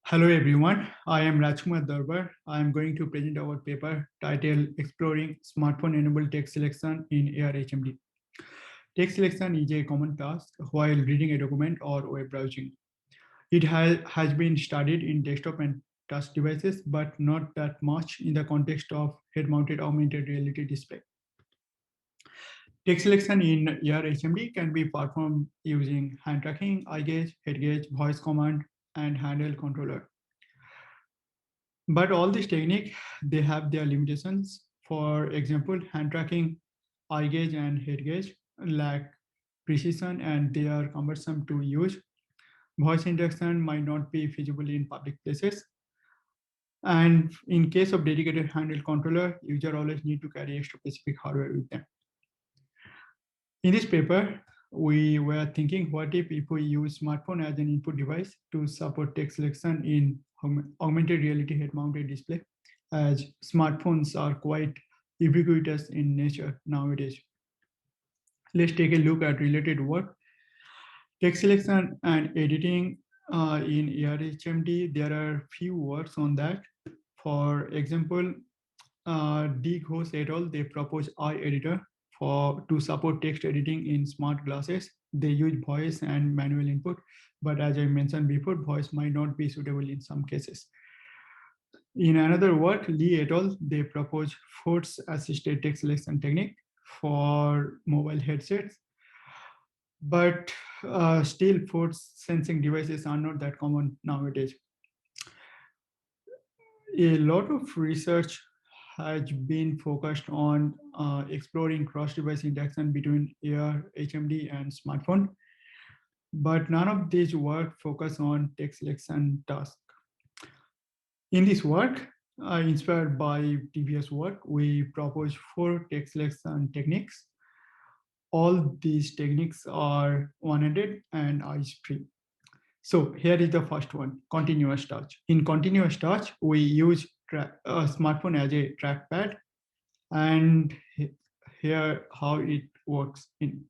Hello everyone, I am Rajkumar Darbar. I am going to present our paper titled Exploring Smartphone-Enabled Text Selection in AR-HMD. Text selection is a common task while reading a document or web browsing. It has been studied in desktop and touch devices, but not that much in the context of head-mounted augmented reality display. Text selection in AR-HMD can be performed using hand tracking, eye gauge, head gauge, voice command, and handheld controller. But all these techniques, they have their limitations. For example, hand tracking, eye gauge, and head gauge lack precision and they are cumbersome to use. Voice interaction might not be feasible in public places. And in case of dedicated handheld controller, user always need to carry extra specific hardware with them. In this paper, we were thinking, what if we use smartphone as an input device to support text selection in augmented reality head-mounted display, as smartphones are quite ubiquitous in nature nowadays. Let's take a look at related work. Text selection and editing in AR-HMD, there are few works on that. For example, D. Ghosh et al., they propose iEditor to support text editing in smart glasses. They use voice and manual input, but as I mentioned before, voice might not be suitable in some cases. In another work, Lee et al., they propose force-assisted text selection technique for mobile headsets, but still force sensing devices are not that common nowadays. A lot of research has been focused on exploring cross-device interaction between AR-HMD and smartphone, but none of these work focus on text selection task. In this work, inspired by previous work, we propose 4 text selection techniques. All these techniques are one-handed and eyes-free. So here is the first one, continuous touch. In continuous touch, we use a smartphone as a trackpad, and here how it works in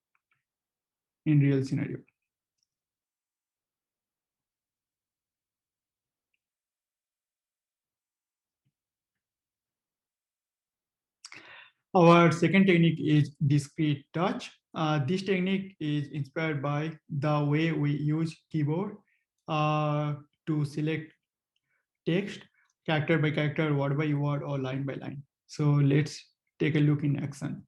real scenario. Our second technique is discrete touch. This technique is inspired by the way we use keyboard to select text, character by character, word by word, or line by line. So let's take a look in action.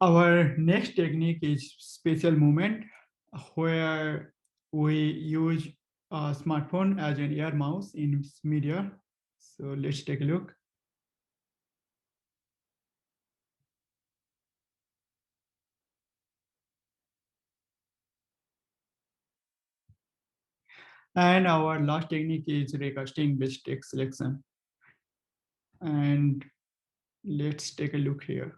Our next technique is spatial movement, where we use a smartphone as an air mouse in media. So let's take a look. And our last technique is recasting based text selection. And let's take a look here.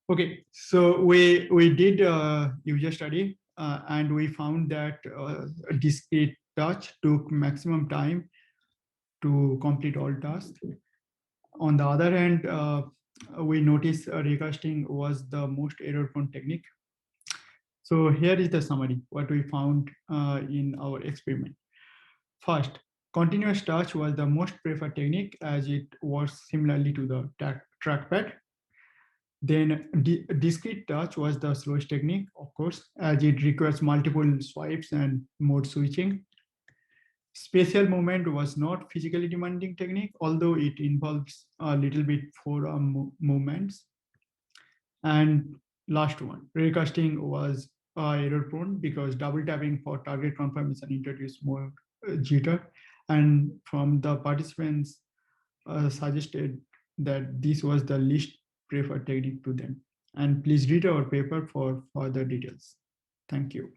Okay, so we did a user study and we found that discrete touch took maximum time to complete all tasks. On the other hand, we noticed recasting was the most error-prone technique. So here is the summary, what we found in our experiment. First, continuous touch was the most preferred technique as it works similarly to the trackpad. Then discrete touch was the slowest technique, of course, as it requires multiple swipes and mode switching. Spatial movement was not physically demanding technique, although it involves a little bit forearm movements. And last one, recasting was error prone because double tapping for target confirmation introduced more jitter. And from the participants suggested that this was the least preferred technique to them. And please read our paper for further details. Thank you.